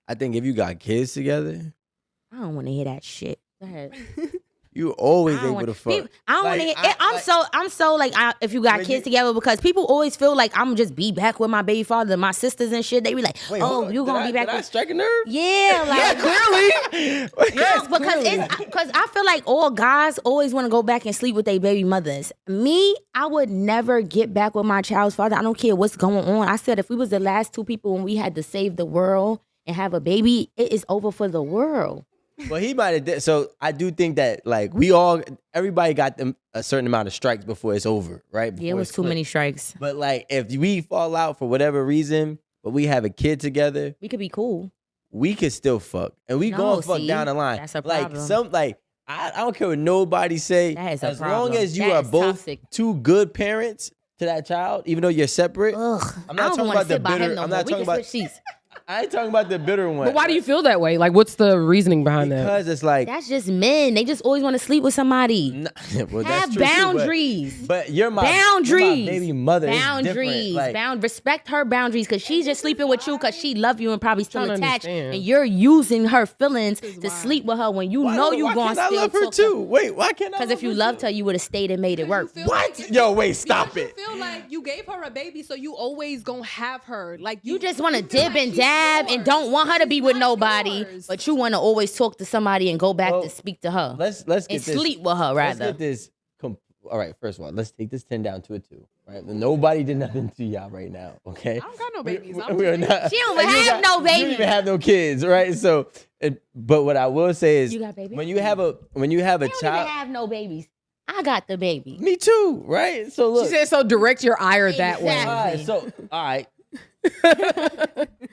I think if you got kids together, I don't want to hear that shit. Go ahead. you always I don't able want to fuck. I don't want to hear. I'm so like if you got kids together because people always feel like I'm just be back with my baby father, my sisters and shit. They be like, Wait, oh, you gonna be back did I with? strike a nerve? Yeah, like Clearly. Yes, because I feel like all guys always want to go back and sleep with their baby mothers. Me, I would never get back with my child's father. I don't care what's going on. I said if we was the last two people when we had to save the world and have a baby, it is over for the world. Well, he might have. So I do think that like everybody got them a certain amount of strikes before it's over, right? Yeah, it was too many strikes. But like, if we fall out for whatever reason, but we have a kid together, We could be cool. we could still fuck, and we gonna fuck down the line. That's a like problem. I don't care what nobody say. That is a as problem. long as you That are is both toxic. two good parents to that child, even though you're separate. Ugh, I'm I not don't talking wanna about the sit by him bitter. no I'm more. not We talking can about. switch seats. I ain't talking about the bitter one. But why do you feel that way? Like, what's the reasoning behind that? Because it's like That's just men. They just always want to sleep with somebody. well, that's Have true too, boundaries. but you're my Boundaries. baby mother. It's Boundaries. different. Like, Respect her boundaries because she's just sleeping with you because she love you and probably still trying to attached. understand. And you're using her feelings to sleep with her when you know you why going can't I to still love her talk too? Wait, why can't I? Because if you loved her, you would have stayed and made it work. What? Yo, wait, stop it. You feel like you gave her a baby, so you always gonna have her. Like You just want to feel dib like and she's dab and yours. don't want her to be She's with not nobody, yours. but you want to always talk to somebody and go back Well, to speak to her Let's get and this. sleep with her Let's rather. get this. All right, first of all, let's take this 10 down to a 2. Right? Nobody did nothing to y'all right now. Okay. I don't got no babies. We are not. She don't and you have no You don't babies. even have no kids, right? So, but what I will say is, You got babies? when you have a I don't even child, have no babies. I got the baby. me too, right? So look, She said, so direct your ire that way. Exactly. all right.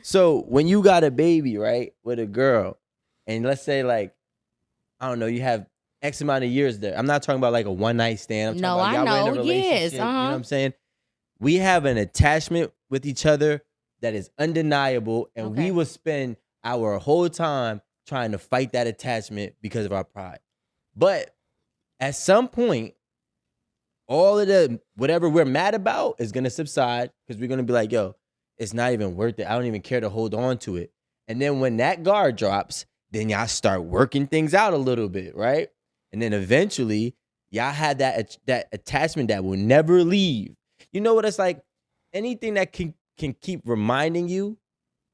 So when you got a baby, right, with a girl, and let's say like, I don't know, you have X amount of years there. I'm not talking about like a one night stand. I'm No, talking about I y'all were in a know. relationship. Yes, You know uh-huh. what I'm saying? We have an attachment with each other that is undeniable, and we Okay. will spend our whole time trying to fight that attachment because of our pride. But at some point, all of the whatever we're mad about is gonna subside because we're gonna be like, yo, it's not even worth it. I don't even care to hold on to it. And then when that guard drops, then y'all start working things out a little bit, right? And then eventually, y'all had that attachment that will never leave. You know what it's like? Anything that can keep reminding you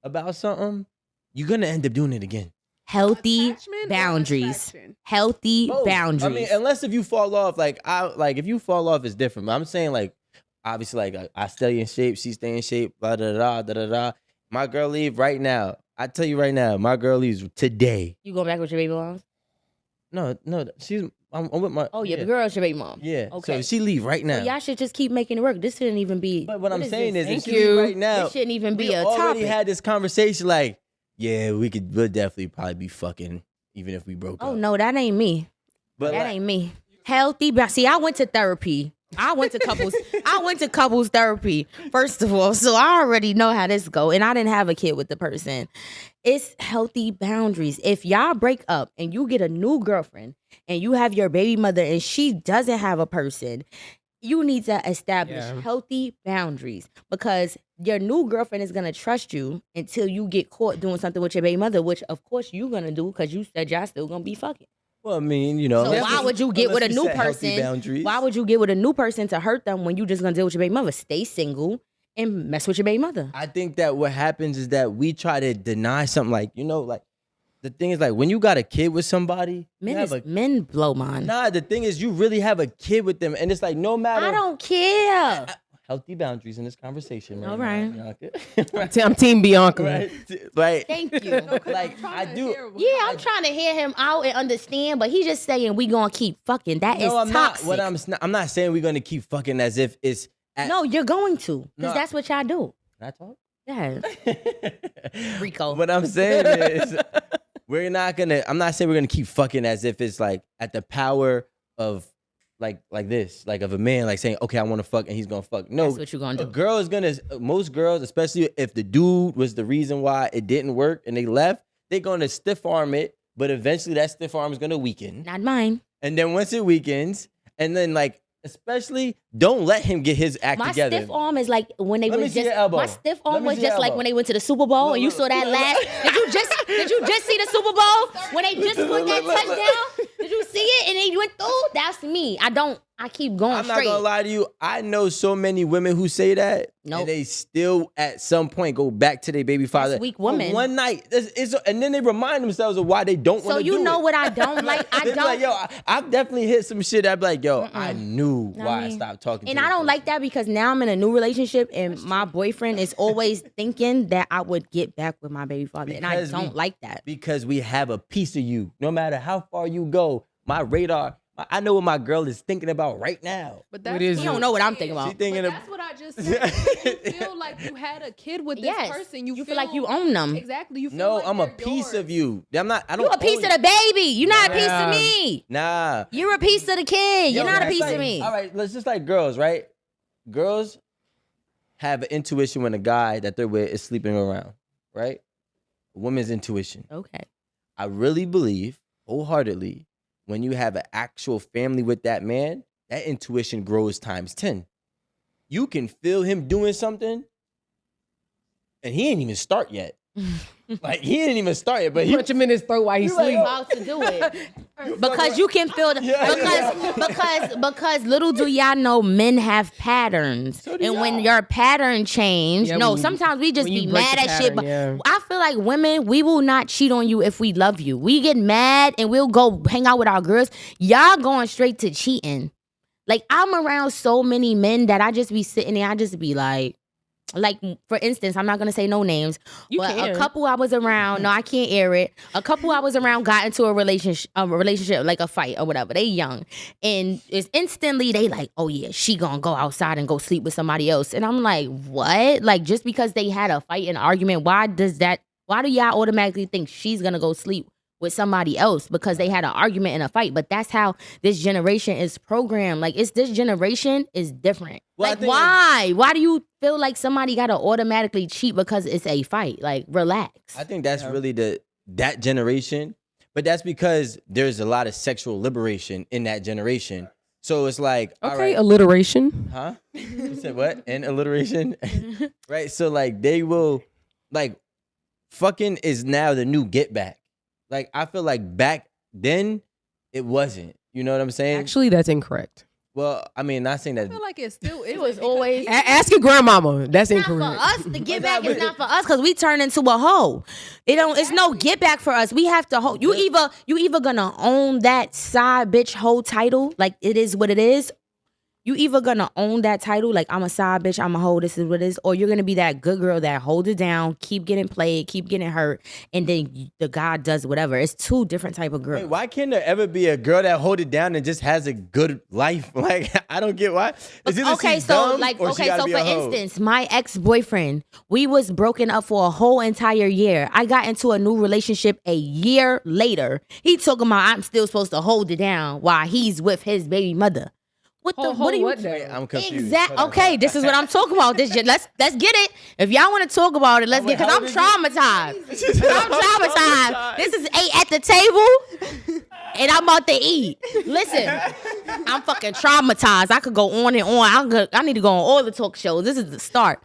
about something, you're gonna end up doing it again. Healthy Attachment or boundaries. attraction? Healthy Both. boundaries. I mean, unless if you fall off, if you fall off, it's different. But I'm saying like, obviously, like I stay in shape, she stay in shape, blah da da da da da. My girl leave right now. I tell you right now, my girl leaves today. You going back with your baby moms? No, I'm with my. Oh, your girl's your baby mom. Yeah. Okay. So she leave right now. So y'all should just keep making it work. This shouldn't even be. But what I'm saying this? is, if Thank she leave you. right now, This shouldn't even be we a already topic. had this conversation. Like, yeah, we'll definitely probably be fucking even if we broke up. Oh no, that ain't me. But That like, ain't me. Healthy. See, I went to therapy. I went to couples therapy, first of all. So I already know how this go. And I didn't have a kid with the person. It's healthy boundaries. If y'all break up and you get a new girlfriend and you have your baby mother and she doesn't have a person, you need to establish healthy boundaries because your new girlfriend is going to trust you until you get caught doing something with your baby mother, which of course you're going to do because you said y'all still going to be fucking. well, I mean, you know. So why would you get with a unless we new set healthy person? boundaries. Why would you get with a new person to hurt them when you just gonna deal with your baby mother? Stay single and mess with your baby mother. I think that what happens is that we try to deny something like, like the thing is like when you got a kid with somebody, Men blow mine. nah, the thing is you really have a kid with them and it's like no matter I don't care. healthy boundaries in this conversation. All right. I'm Team Bianca. Right. Right. Thank you. Like I do. Yeah, I'm trying to hear him out and understand, but he's just saying we gonna keep fucking. That is No, I'm not. toxic. I'm not saying we're gonna keep fucking as if it's. No, you're going to, No. because that's what y'all do. Can I talk? Yeah. Rico. What I'm saying is, we're not gonna. I'm not saying we're gonna keep fucking as if it's like at the power of like this, like of a man, like saying, okay, I want to fuck, and he's gonna fuck. No, That's what you're gonna a do. girl is gonna. Most girls, especially if the dude was the reason why it didn't work and they left, they're gonna stiff arm it. But eventually, that stiff arm is gonna weaken. Not mine. And then once it weakens, and then like especially don't let him get his act My together. stiff arm is like when they Let me was see just your elbow. my stiff Let arm me was see your just like elbow. when they went to the Super Bowl and you saw that last. Did you just see the Super Bowl when they just scored that touchdown? Did you see it and they went through? That's me. I keep going I'm not straight. gonna lie to you. I know so many women who say that, Nope. and they still at some point go back to their baby father. weak for women. one night, and then they remind themselves of why they don't want So to do you know it. what I don't like? I They be don't. like, yo, I've definitely hit some shit. I'd be like, yo, I knew why I mean, stopped talking. And to I this don't like person. that because now I'm in a new relationship and my boyfriend is always thinking that I would get back with my baby father. And I Because don't like that. Because we have a piece of you. No matter how far you go, my radar. I know what my girl is thinking about right now. But It is You don't know what I'm thinking She about. thinking But of. that's what I just said. You feel like you had a kid with this Yes. person. You feel like you own them. Exactly. You feel No, like I'm a they're piece of yours. you. I'm not. I don't. You a piece own of the baby. You're not a piece Yeah. of me. Nah. You're a piece of the kid. You're Yo, not a that's piece like- of me. All right, let's just like girls, right? Girls have an intuition when a guy that they're with is sleeping around, right? A woman's intuition. Okay. I really believe wholeheartedly when you have an actual family with that man, that intuition grows times 10. You can feel him doing something and he ain't even start yet. Like he ain't even start yet, but he Punch him in his throat while he's You like, sleeping. About to do it. Because you can feel the because little do y'all know men have patterns. do And when y'all. your pattern change, Yeah, no, when you- sometimes we just when you be break mad the at shit. pattern, But yeah. I feel like women, we will not cheat on you if we love you. We get mad and we'll go hang out with our girls. Y'all going straight to cheating. Like I'm around so many men that I just be sitting there, I just be like, for instance, I'm not gonna say no names, You but can. a couple I was around, no, I can't air it. A couple I was around got into a relationship, like a fight or whatever. They young, and it's instantly they like, oh yeah, she gonna go outside and go sleep with somebody else, and I'm like, what? Like just because they had a fight, an argument, why do y'all automatically think she's gonna go sleep with somebody else because they had an argument and a fight? But that's how this generation is programmed. Like this generation is different. Well, I Like think why? Why do you feel like somebody gotta automatically cheat because it's a fight? Like relax. I think that's really that generation, but that's because there's a lot of sexual liberation in that generation. So it's like, all Okay, right, alliteration. huh? You said what? And alliteration, right? So like they will, like, fucking is now the new get back. Like I feel like back then it wasn't. You know what I'm saying? Actually, that's incorrect. Well, I mean, not saying I that. feel like it still is. was always- Ask your grandmama. That's Not for incorrect. us. The get back is not for us because we turn into a hoe. It's no get back for us. We have to hold. You either gonna own that side bitch hoe title, like it is what it is. You either gonna own that title, like I'm a side bitch, I'm a hoe, this is what it is, or you're gonna be that good girl that hold it down, keep getting played, keep getting hurt, and then the guy does whatever. It's two different type of girls. Wait, why can't there ever be a girl that hold it down and just has a good life? Like I don't get why. It's either Okay, she's so dumb like or she gotta so be for a hoe. instance, my ex-boyfriend, we was broken up for a whole entire year. I got into a new relationship a year later. He talking about I'm still supposed to hold it down while he's with his baby mother. What are you? Wait, I'm confused. Exact. Hold on. Okay, this is what I'm talking about. Let's get it. If y'all want to talk about it, let's Wait, get. Because how I'm did traumatized. I'm traumatized. This is 8 at the table, and I'm about to eat. Listen, I'm fucking traumatized. I could go on and on. I need to go on all the talk shows. This is the start.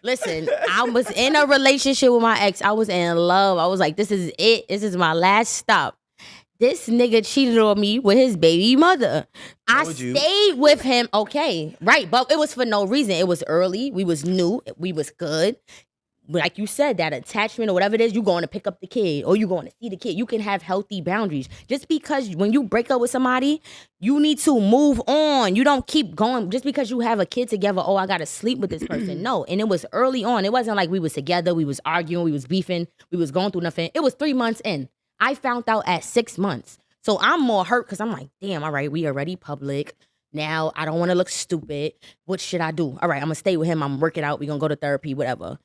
Listen, I was in a relationship with my ex. I was in love. I was like, this is it. This is my last stop. This nigga cheated on me with his baby mother. I Told you. stayed with him. Okay, right. But it was for no reason. It was early. We was new. We was good. Like you said, that attachment or whatever it is, you going to pick up the kid or you going to see the kid. You can have healthy boundaries. Just because when you break up with somebody, you need to move on. You don't keep going. Just because you have a kid together, oh, I got to sleep with this person. No. And it was early on. It wasn't like we was together. We was arguing. We was beefing. We was going through nothing. It was 3 months in. I found out at 6 months. So I'm more hurt because I'm like, damn, all right, we already public. Now I don't want to look stupid. What should I do? All right, I'm going to stay with him. I'm going to work it out. We're going to go to therapy, whatever.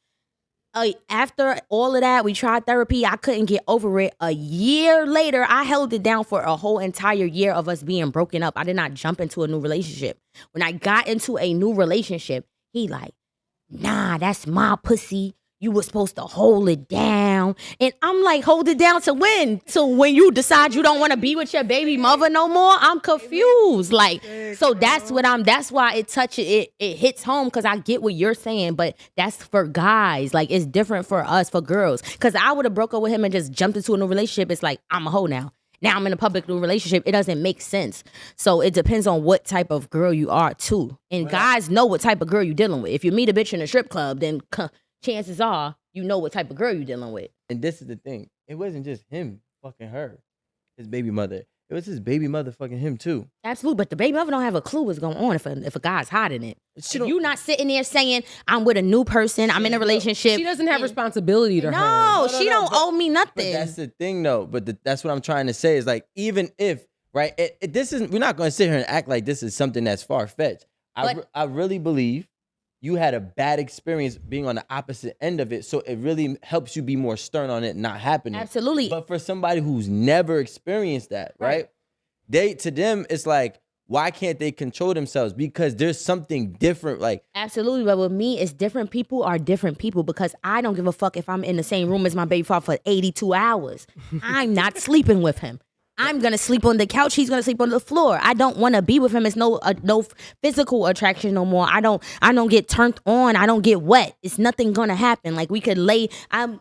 After all of that, we tried therapy. I couldn't get over it. A year later, I held it down for a whole entire year of us being broken up. I did not jump into a new relationship. When I got into a new relationship, he like, nah, that's my pussy. you were supposed to hold it down. And I'm like, hold it down to when? To when you decide you don't want to be with your baby mother no more? I'm confused. Like, so that's why it hits home, because I get what you're saying, but that's for guys. Like, it's different for us, for girls. Because I would have broke up with him and just jumped into a new relationship. It's like, I'm a hoe now. Now I'm in a public new relationship. It doesn't make sense. So it depends on what type of girl you are too. And guys know what type of girl you're dealing with. If you meet a bitch in a strip club, then chances are you know what type of girl you're dealing with. And this is the thing. It wasn't just him fucking her, his baby mother. It was his baby mother fucking him too. Absolutely. But the baby mother don't have a clue what's going on if a guy's hiding it. If you not sitting there saying, I'm with a new person, I'm in a relationship. She doesn't have responsibility to her. No, she don't owe me nothing. But that's the thing though. But that's what I'm trying to say is like, even if, right, we're not going to sit here and act like this is something that's far-fetched. I really believe you had a bad experience being on the opposite end of it, so it really helps you be more stern on it not happening. Absolutely. But for somebody who's never experienced that, right? To them, it's like, why can't they control themselves? Because there's something different. Like, absolutely, but with me, it's different. People are different people, because I don't give a fuck if I'm in the same room as my baby father for 82 hours. I'm not sleeping with him. I'm gonna sleep on the couch. He's gonna sleep on the floor. I don't want to be with him. It's no physical attraction no more. I don't get turned on. I don't get wet. It's nothing gonna happen. Like, we could lay.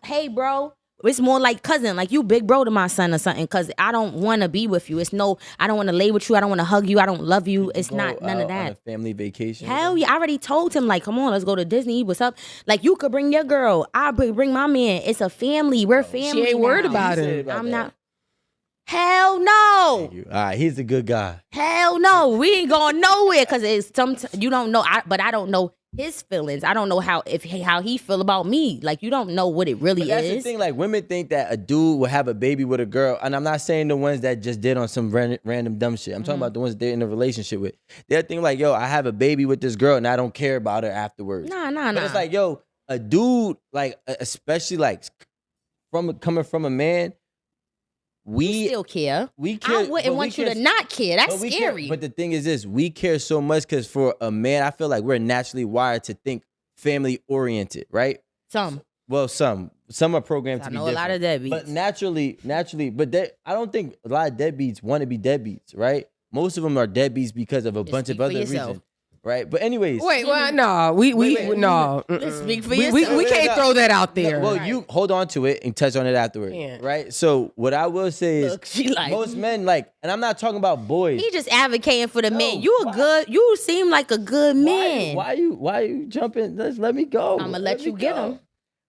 Hey, bro. It's more like cousin, like you big bro to my son or something. Cause I don't want to be with you. I don't want to lay with you. I don't want to hug you. I don't love you. It's not none of that. On a family vacation. Hell yeah! I already told him, like, come on, let's go to Disney. What's up? Like, you could bring your girl. I'll bring my man. It's a family. We're family. She ain't worried now. about it. I'm not. Hell no. All right, he's a good guy. Hell no. We ain't going nowhere, because it's you don't know. But I don't know his feelings. I don't know how he feel about me. Like, you don't know what it really But that's is. the thing. Like, women think that a dude will have a baby with a girl, and I'm not saying the ones that just did on some random dumb shit. I'm talking about the ones they're in a relationship with. They're thinking like, yo, I have a baby with this girl, and I don't care about her afterwards. Nah. But it's like, yo, a dude, like, especially like coming from a man. We still care. We care. I wouldn't want you to not care. That's scary. But the thing is this, we care so much because for a man, I feel like we're naturally wired to think family oriented, right? Some are programmed to be different. I know a lot of deadbeats. But naturally, I don't think a lot of deadbeats want to be deadbeats, right? Most of them are deadbeats because of a bunch of other reasons. Right, but anyways. Wait, well, no, no. Let's speak for We yourself. can't throw that out there. No, well, you hold on to it and touch on it afterwards, right? So what I will say is, most men and I'm not talking about boys. He just advocating for the men. You seem like a good man. Why you jumping? Let me go. I'm gonna let you get him.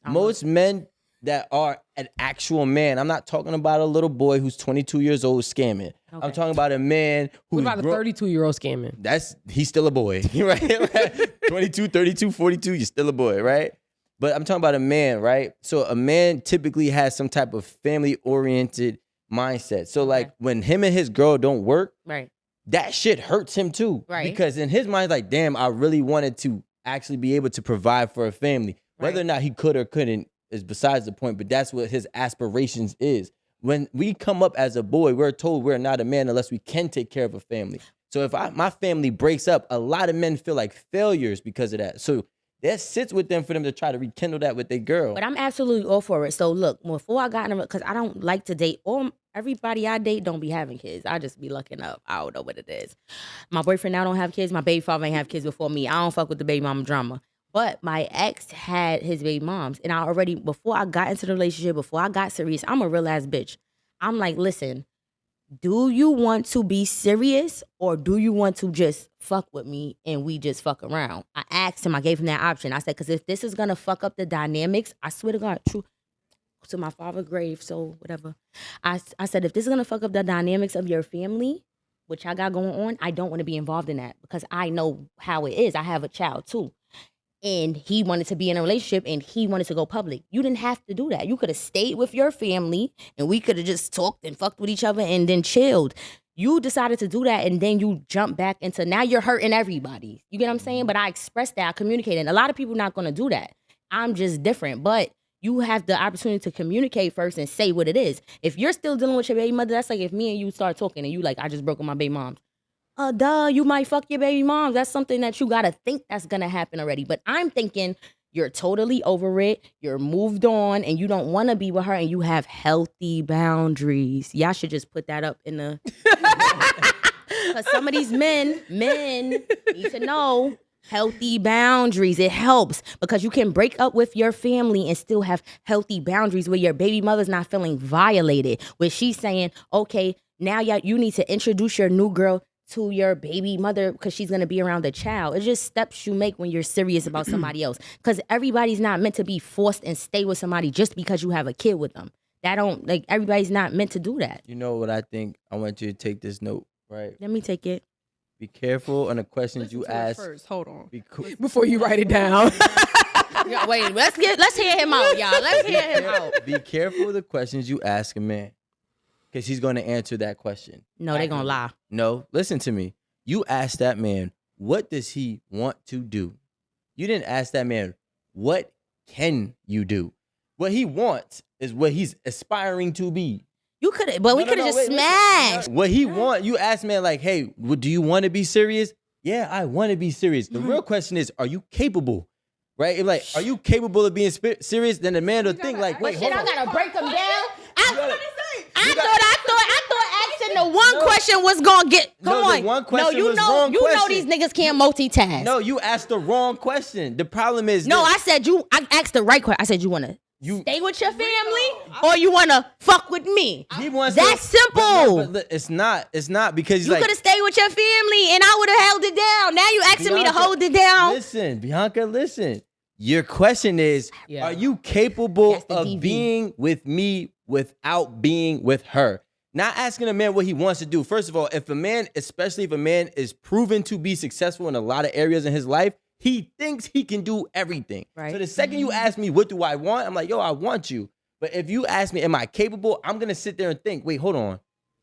Most men that are an actual man. I'm not talking about a little boy who's 22 years old scamming. Okay. I'm talking about a man who's... What about a 32-year-old scamming? He's still a boy, right? 22, 32, 42, you're still a boy, right? But I'm talking about a man, right? So a man typically has some type of family-oriented mindset. So like when him and his girl don't work, right, that shit hurts him too. Right. Because in his mind, like, damn, I really wanted to actually be able to provide for a family. Whether or not he could or couldn't is besides the point, but that's what his aspirations is. When we come up as a boy, we're told we're not a man unless we can take care of a family. So if my family breaks up, a lot of men feel like failures because of that. So that sits with them for them to try to rekindle that with their girl. But I'm absolutely all for it. So look, before I got in, because I don't like to date, or everybody I date don't be having kids. I just be looking up. I don't know what it is. My boyfriend now don't have kids. My baby father ain't have kids before me. I don't fuck with the baby mama drama. But my ex had his baby moms. And I already, before I got into the relationship, before I got serious, I'm a real ass bitch. I'm like, listen, do you want to be serious or do you want to just fuck with me and we just fuck around? I asked him, I gave him that option. I said, because if this is going to fuck up the dynamics, I swear to God, true to my father's grave, so whatever. I said, if this is going to fuck up the dynamics of your family, which I got going on, I don't want to be involved in that because I know how it is. I have a child too. And he wanted to be in a relationship and he wanted to go public. You didn't have to do that. You could have stayed with your family and we could have just talked and fucked with each other and then chilled. You decided to do that and then you jump back into, now you're hurting everybody. You get what I'm saying? But I expressed that, I communicated. A lot of people not going to do that. I'm just different. But you have the opportunity to communicate first and say what it is. If you're still dealing with your baby mother, that's like if me and you start talking and you like, I just broke up my baby moms. You might fuck your baby mom. That's something that you gotta think that's gonna happen already. But I'm thinking you're totally over it, you're moved on, and you don't want to be with her, and you have healthy boundaries. Y'all should just put that up in the... Because some of these men need to know healthy boundaries. It helps because you can break up with your family and still have healthy boundaries where your baby mother's not feeling violated, where she's saying, okay, now you need to introduce your new girl to your baby mother because she's going to be around the child. It's just steps you make when you're serious about somebody else, because everybody's not meant to be forced and stay with somebody just because you have a kid with them. Everybody's not meant to do that. You know what I think? I want you to take this note, right? Let me take it. Be careful on the questions you ask. First, hold on. Before you write it down. Yeah, wait, let's hear him out, y'all. Let's hear him out. Be careful of the questions you ask a man, because he's going to answer that question. No, they're going to lie. No, listen to me. You ask that man, what does he want to do? You didn't ask that man, what can you do? What he wants is what he's aspiring to be. You could have, but we could have just smashed. What he want, you ask man like, hey, do you want to be serious? Yeah, I want to be serious. The real question is, are you capable? Right? If like, are you capable of being serious? Then the man will think like, wait, hold on. I gotta break them down. I thought asking the one question was gonna get. Come on. The one question was know, wrong you question. know these niggas can't multitask. No, you asked the wrong question. The problem is no. this. I asked the right question. I said you wanna stay with your family or you wanna fuck with me. He wants That's simple. But it's not. It's not because he's you like, could have stayed with your family and I would have held it down. Now you asking me to hold it down. Listen, Bianca, listen. Your question is, are you capable of DV. being with me without being with her? Not asking a man what he wants to do. First of all, if a man, especially if a man is proven to be successful in a lot of areas in his life, he thinks he can do everything. Right. So the second you ask me, what do I want? I'm like, yo, I want you. But if you ask me, am I capable? I'm going to sit there and think, wait, hold on.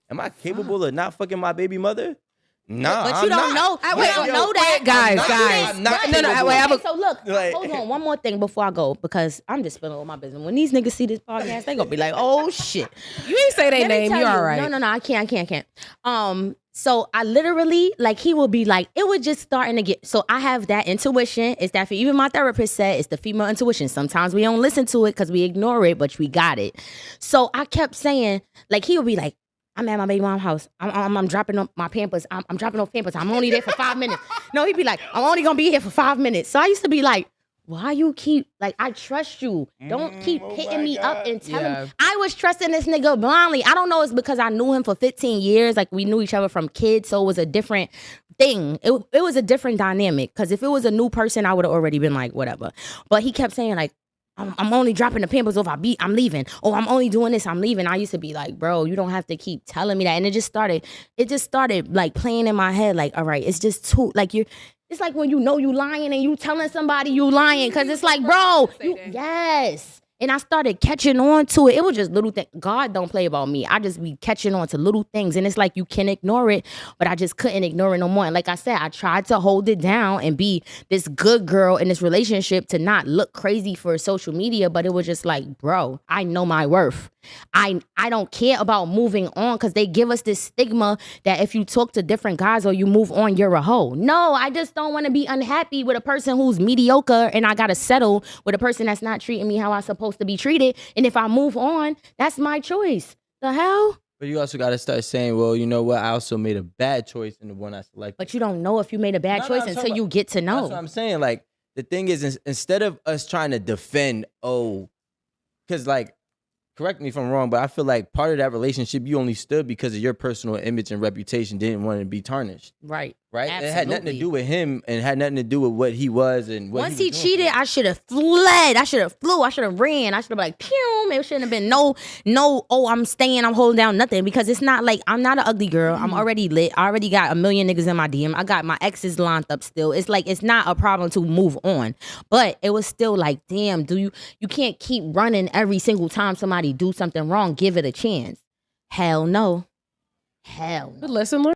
Am I capable of not fucking my baby mother? Nah, but you don't know. We don't know that, guys. No. So look, hold on. One more thing before I go, because I'm just spilling all my business. When these niggas see this podcast, they gonna be like, "Oh shit." You ain't say their name. You all right? No. I can't. So I literally, like, he will be like, it was just starting to get. So I have that intuition. It's that even my therapist said it's the female intuition. Sometimes we don't listen to it because we ignore it, but we got it. So I kept saying, like, he would be like, I'm at my baby mom's house. I'm dropping off my Pampers. I'm dropping off Pampers. I'm only there for 5 minutes. No, he'd be like, I'm only gonna be here for 5 minutes. So I used to be like, why you keep, like, I trust you. Don't keep hitting me up and telling me. I was trusting this nigga blindly. I don't know, it's because I knew him for 15 years. Like, we knew each other from kids, so it was a different thing. It was a different dynamic. Because if it was a new person, I would have already been like, whatever. But he kept saying, like, I'm only dropping the Pampers off. I'm leaving. Oh, I'm only doing this. I'm leaving. I used to be like, bro, you don't have to keep telling me that. And it just started like playing in my head. Like, all right, it's just too, like, it's like when you know you lying and you telling somebody you lying. Cause it's like, bro, yes. And I started catching on to it. It was just little things. God don't play about me. I just be catching on to little things. And it's like you can ignore it, but I just couldn't ignore it no more. And like I said, I tried to hold it down and be this good girl in this relationship to not look crazy for social media. But it was just like, bro, I know my worth. I don't care about moving on because they give us this stigma that if you talk to different guys or you move on, you're a hoe. No, I just don't want to be unhappy with a person who's mediocre and I got to settle with a person that's not treating me how I'm supposed to be treated. And if I move on, that's my choice. The hell? But you also got to start saying, well, you know what? I also made a bad choice in the one I selected. But you don't know if you made a bad choice until you get to know. That's what I'm saying. Like, the thing is, instead of us trying to defend, because like, correct me if I'm wrong, but I feel like part of that relationship, you only stood because of your personal image and reputation didn't want to be tarnished. Right. Absolutely. It had nothing to do with him and had nothing to do with what he was and what once he cheated, I should have fled. I should have flew. I should have ran. I should have been like, pew. It shouldn't have been no, I'm staying, I'm holding down nothing. Because it's not like, I'm not an ugly girl. I'm already lit. I already got a million niggas in my DM. I got my exes lined up still. It's like, it's not a problem to move on. But it was still like, damn, you can't keep running every single time somebody do something wrong. Give it a chance. Hell no. Lesson learned.